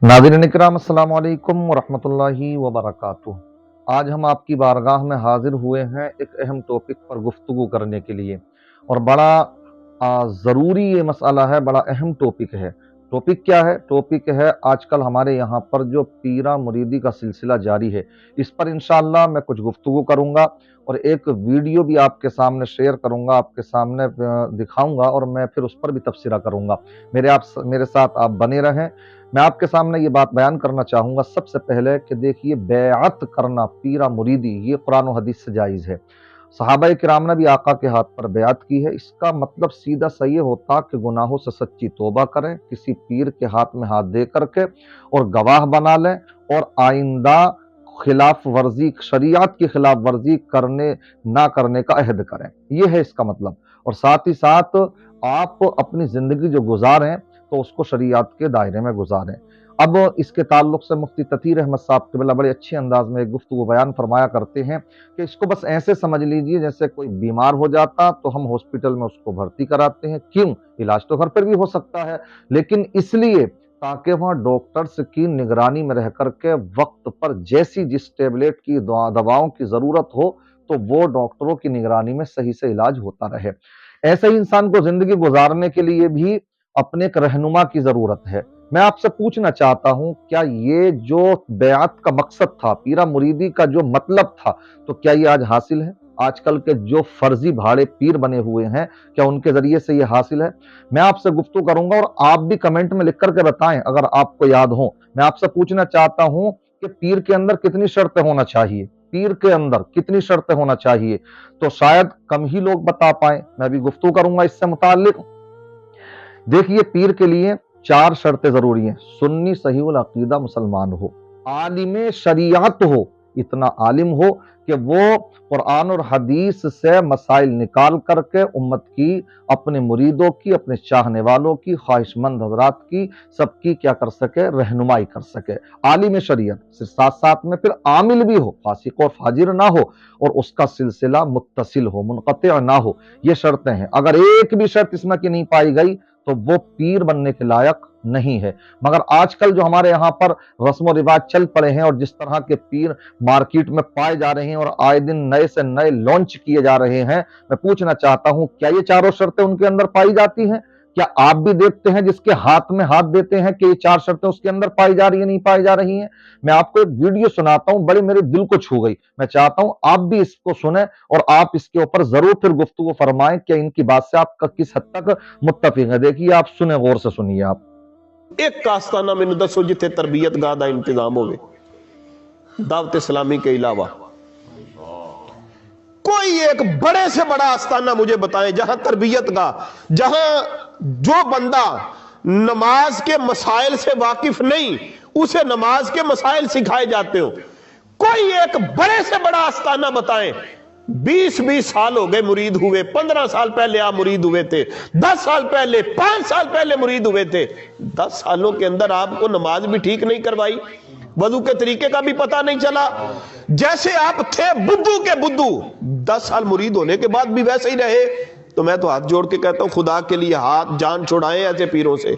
नाज़रीन इकराम अस्सलामु अलैकुम वरहमतुल्लाहि वबरकातुह। आज हम आपकी बारगाह में हाजिर हुए हैं एक अहम टॉपिक पर गुफ्तगू करने के लिए, और बड़ा ज़रूरी ये मसला है, बड़ा अहम टॉपिक है। टॉपिक क्या है? टॉपिक है आजकल हमारे यहाँ पर जो पीरा मुरीदी का सिलसिला जारी है, इस पर इंशाअल्लाह मैं कुछ गुफ्तगू करूँगा और एक वीडियो भी आपके सामने शेयर करूँगा, आपके सामने दिखाऊँगा, और मैं फिर उस पर भी तबसरा करूँगा। मेरे साथ आप बने रहें। मैं आपके सामने ये बात बयान करना चाहूँगा सबसे पहले कि देखिए, बैअत करना पीरा मुरीदी ये कुरान और हदीस से जायज़ है। सहाबा किराम ने भी आका के हाथ पर बैअत की है। इसका मतलब सीधा सा ये होता कि गुनाहों से सच्ची तौबा करें, किसी पीर के हाथ में हाथ दे करके और गवाह बना लें, और आइंदा खिलाफ वर्जी, शरीयत की खिलाफ वर्जी करने ना करने का अहद करें। ये है इसका मतलब। और साथ ही साथ आप अपनी ज़िंदगी जो गुजारें तो उसको शरीयत के दायरे में गुजारें। अब इसके ताल्लुक से मुफ्ती तकीर अहमद साहब क़िबला बड़े अच्छे अंदाज में एक गुफ्तगू बयान फरमाया करते हैं कि इसको बस ऐसे समझ लीजिए जैसे कोई बीमार हो जाता तो हम हॉस्पिटल में उसको भर्ती कराते हैं। क्यों? इलाज तो घर पर भी हो सकता है, लेकिन इसलिए ताकि वहाँ डॉक्टर्स की निगरानी में रह करके वक्त पर जैसी जिस टेबलेट की दवाओं की ज़रूरत हो तो वो डॉक्टरों की निगरानी में सही से इलाज होता रहे। ऐसे ही इंसान को ज़िंदगी गुजारने के लिए भी अपने एक रहनुमा की जरूरत है। मैं आपसे पूछना चाहता हूं, क्या ये जो बैअत का मकसद था, पीरा मुरीदी का जो मतलब था, तो क्या ये आज हासिल है? आजकल के जो फर्जी भाड़े पीर बने हुए हैं, क्या उनके जरिए से ये हासिल है? मैं आपसे गुफ्तगू करूंगा और आप भी कमेंट में लिख करके बताएं अगर आपको याद हो। मैं आपसे पूछना चाहता हूं कि पीर के अंदर कितनी शर्तें होना चाहिए, पीर के अंदर कितनी शर्तें होना चाहिए, तो शायद कम ही लोग बता पाए। मैं भी गुफ्तगू करूंगा इससे मुताल्लिक। देखिए, पीर के लिए 4 शर्तें जरूरी हैं। सुन्नी सहीउल अकीदा मुसलमान हो, आलिम शरीयत हो, इतना आलिम हो कि वो कुरान और हदीस से मसाइल निकाल करके उम्मत की, अपने मुरीदों की, अपने चाहने वालों की, ख्वाहिशमंद हजरात की, सबकी क्या कर सके, रहनुमाई कर सके। आलिम शरीयत से साथ साथ में फिर आमिल भी हो, फासिक और फाजिर ना हो, और उसका सिलसिला मुत्तसिल हो, मुनक़ति ना हो। ये शर्तें हैं। अगर एक भी शर्त इसमें की नहीं पाई गई तो वो पीर बनने के लायक नहीं है। मगर आजकल जो हमारे यहाँ पर रस्म रिवाज चल पड़े हैं और जिस तरह के पीर मार्केट में पाए जा रहे हैं और आए दिन नए से नए लॉन्च किए जा रहे हैं, मैं पूछना चाहता हूं, क्या ये चारों शर्तें उनके अंदर पाई जाती हैं? क्या आप भी देखते हैं जिसके हाथ में हाथ देते हैं कि ये 4 शर्तें उसके अंदर पाई जा रही है, नहीं पाई जा रही हैं? मैं आपको एक वीडियो सुनाता हूं, बड़ी मेरे दिल को छू गई। मैं चाहता हूं आप भी इसको सुने और आप इसके ऊपर जरूर फिर गुफ्तगू फरमाएं कि इनकी बात से आपका किस हद तक मुत्तफिक है। देखिए, आप सुने, गौर से सुनिए। आप एक आस्ताना मैनू दसो जिथे तरबियत गाह दा इंतजाम होवे, दावत इस्लामी के अलावा कोई एक बड़े से बड़ा आस्ताना मुझे बताएं जहां तरबियत गाह, जहां जो बंदा नमाज के मसाइल से वाकिफ नहीं उसे नमाज के मसाइल सिखाए जाते हो। कोई एक बड़े से बड़ा आस्ताना बताएं। 20-20 साल हो गए मुरीद हुए, 15 साल पहले आप मुरीद हुए थे, 10 साल पहले, 5 साल पहले मुरीद हुए थे। 10 सालों के अंदर आपको नमाज भी ठीक नहीं करवाई, वजू के तरीके का भी पता नहीं चला, जैसे आप थे बुद्धू के बुद्धू। 10 साल मुरीद होने के बाद भी वैसे ही रहे। तो मैं तो हाथ जोड़ के कहता हूं, खुदा के लिए हाथ जान छुड़ाएं ऐसे पीरों से।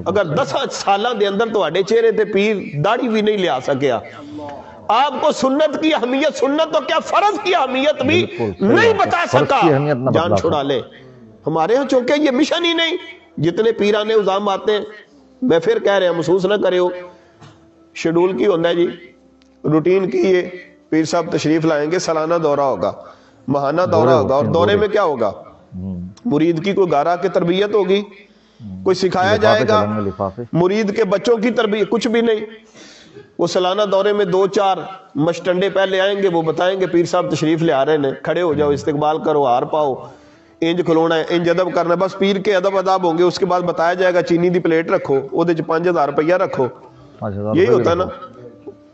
अगर 10 साल के अंदर तो चेहरे थे पीर दाढ़ी भी नहीं लिया सकिया, आपको सुन्नत की अहमियत, सुन्नत तो क्या फर्ज की अहमियत भी नहीं बता सका, जान छुड़ा ले। हमारे यहाँ चौके ये मिशन ही नहीं। जितने पीराने उजाम आते हैं, मैं फिर कह रहा, महसूस ना करे हो, शेड्यूल की होता है जी, रूटीन की। ये पीर साहब तशरीफ लाएंगे, सालाना दौरा होगा, माहाना दौरा होगा, और दौरे में क्या होगा, मुरीद की कोई गारा की तरबियत होगी, कोई सिखाया जाएगा, मुरीद के बच्चों की तरबियत कुछ भी नहीं। वो सालाना दौरे में 2-4 मस्टंडे पहले आएंगे, वो बताएंगे पीर साहब तशरीफ ले आ रहे हैं, खड़े हो जाओ, इस्तकबाल करो, हार पाओ, इंज खलोना है, इंज अदब करना है। बस पीर के अदब अदाब होंगे। उसके बाद बताया जाएगा चीनी दी प्लेट रखो, ओदे च 5000 रुपया रखो। यही होता है ना।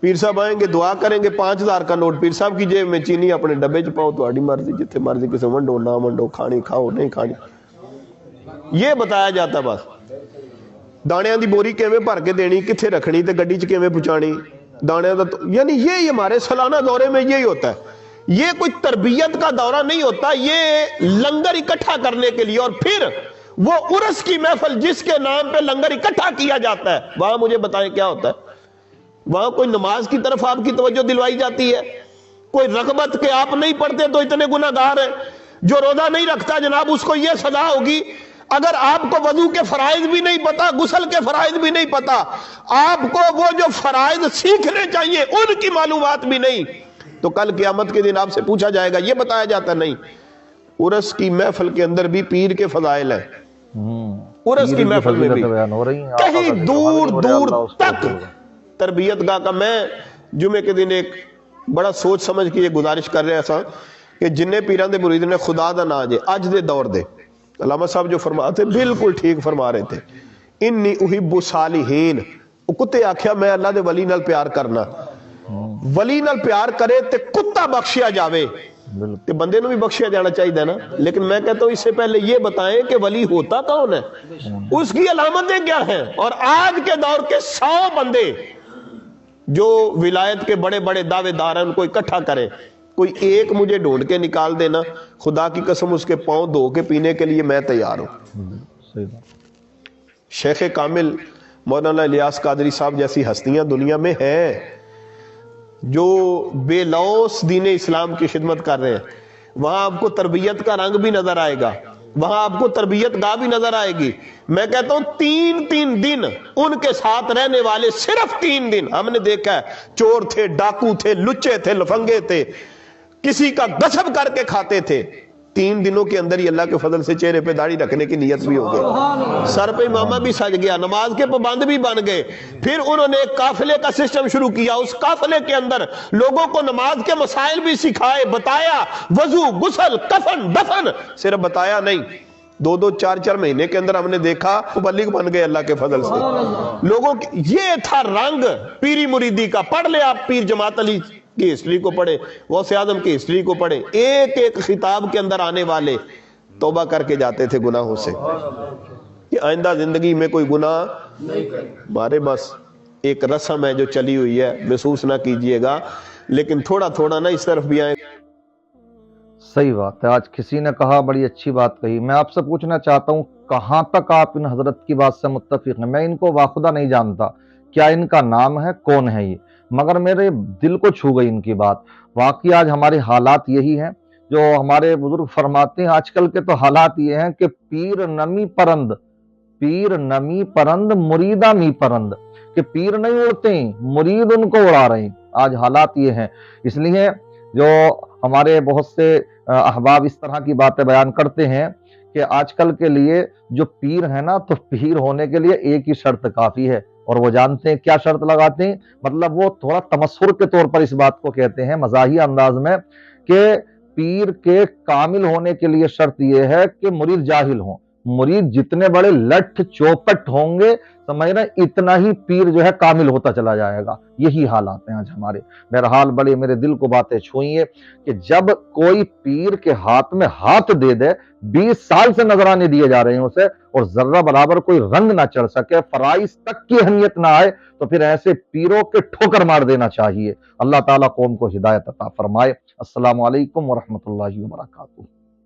पीर साहब आएंगे, दुआ करेंगे, 5000 का नोट पीर साहब की जेब में, चीनी अपने डब्बे च पाओ, तुम्हारी मर्जी, जिथे मर्जी किसी वंडो ना वंडो, खानी खाओ नहीं खानी, ये बताया जाता। बस दाणियां दी बोरी किवें भर के देनी, किथे रखनी, ते गड्डी च किवें पहुंचानी, दाणियां दा, यानी ये हमारे सालाना दौरे में यही होता है। ये कोई तरबियत का दौरा नहीं होता, ये लंगर इकट्ठा करने के लिए। और फिर वो उर्स की महफिल जिसके नाम पे लंगर इकट्ठा किया जाता है, वहां मुझे बताएं क्या होता है? वहां कोई नमाज की तरफ आपकी तवज्जो दिलवाई जाती है? कोई रगबत के आप नहीं पढ़ते तो इतने गुनाहगार हैं। जो रोजा नहीं रखता जनाब उसको यह सजा होगी। अगर आपको वजू के फराइज भी नहीं पता, गुस्ल के फराइज भी नहीं पता, आपको वो जो फराइज सीखने चाहिए उनकी मालूमात भी नहीं, तो कल क़यामत के दिन आपसे पूछा जाएगा। ये बताया जाता नहीं। उर्स की महफिल के अंदर भी पीर के फजाइल है। उर्स की महफिल में भी कहीं दूर दूर तक तरबियत गाह का। मैं जुमे के दिन एक बड़ा सोच समझ के ये गुजारिश कर रहा था कि जिन्ने पीरां दे मुरीद ने खुदा दा ना जे अज दे दौर दे, अल्लामा साहब जो फरमाते बिल्कुल ठीक फरमा रहे थे, इन्नी उहिब्बु सालिहीन। कुत्ते आख्या मैं अल्लाह दे वली नाल प्यार करना, वली नाल प्यार करे ते कुत्ता बख्शिया जावे ते बंदे नूं भी बख्शिया जाना चाहिए ना। लेकिन मैं कहता हूं इससे पहले ये बताएं कि वली होता कौन है, उसकी अलामतें क्या हैं। और आज के दौर के 100 बंदे जो विलायत के बड़े बड़े दावेदार हैं उनको इकट्ठा करें, कोई एक मुझे ढूंढ के निकाल देना, खुदा की कसम उसके पांव धो के पीने के लिए मैं तैयार हूं। शेख कामिल मौलाना इलियास कादरी साहब जैसी हस्तियां दुनिया में हैं जो बेलौस दीन इस्लाम की खिदमत कर रहे हैं। वहां आपको तरबियत का रंग भी नजर आएगा, वहां आपको तरबियत गाह भी नजर आएगी। मैं कहता हूं 3-3 दिन उनके साथ रहने वाले, सिर्फ 3 दिन हमने देखा है, चोर थे, डाकू थे, लुच्चे थे, लफंगे थे, किसी का गसब करके खाते थे। 3 दिनों के अंदर ही अल्लाह के फजल से चेहरे पे दाढ़ी रखने की नियत भी हो गई, सर पे इमामा भी सज गया, नमाज के पाबंद भी बन गए। फिर उन्होंने एक काफिले का सिस्टम शुरू किया, उस काफिले के अंदर लोगों को नमाज के मसाइल भी सिखाए, बताया, वजू, गुस्ल, कफन, दफन सिर्फ बताया नहीं, 2-2, 4-4 महीने के अंदर हमने देखा मुबल्लिग बन गए अल्लाह के फजल से लोगों की। ये था रंग पीरी मुरीदी का। पढ़ ले आप पीर जमात अली की हिस्ट्री को पढ़े, गौसे आजम की हिस्ट्री को पढ़े, एक एक खिताब के अंदर आने वाले तौबा करके जाते थे गुनाहों से कि आइंदा जिंदगी में कोई गुनाह नहीं करे। मारे बस एक रस्म है जो चली हुई है, महसूस ना कीजिएगा, लेकिन थोड़ा थोड़ा ना इस तरफ भी आए। सही बात है। आज किसी ने कहा, बड़ी अच्छी बात कही। मैं आपसे पूछना चाहता हूँ, कहाँ तक आप इन हजरत की बात से मुत्तफिक हैं? मैं इनको वाखुदा नहीं जानता, क्या इनका नाम है, कौन है ये, मगर मेरे दिल को छू गई इनकी बात। वाकई आज हमारे हालात यही हैं जो हमारे बुजुर्ग फरमाते हैं। आजकल के तो हालात ये हैं कि पीर नमी परंद मुरीदा मी परंद, कि पीर नहीं उड़ते, मुरीद उनको उड़ा रहे हैं। आज हालात ये हैं। इसलिए जो हमारे बहुत से अहबाब इस तरह की बातें बयान करते हैं कि आजकल के लिए जो पीर है ना, तो पीर होने के लिए एक ही शर्त काफी है, और वो जानते हैं क्या शर्त लगाते हैं। मतलब वो थोड़ा तमस्सुर के तौर पर इस बात को कहते हैं मजाही अंदाज में कि पीर के कामिल होने के लिए शर्त यह है कि मुरीद जाहिल हो। मुरीद जितने बड़े लठ चौपट होंगे, समझ रहे, इतना ही पीर जो है कामिल होता चला जाएगा। यही हालात हैं आज हमारे। बहरहाल बड़े मेरे दिल को बातें छुई है कि जब कोई पीर के हाथ में हाथ दे दे, 20 साल से नजराने दिए जा रहे हैं उसे, और जर्रा बराबर कोई रंग ना चढ़ सके, फराइज तक की अहमियत ना आए, तो फिर ऐसे पीरों के ठोकर मार देना चाहिए। अल्लाह ताला कौम को हिदायत अता फरमाए। अस्सलामु अलैकुम वरहमतुल्लाहि वबरकातुहू।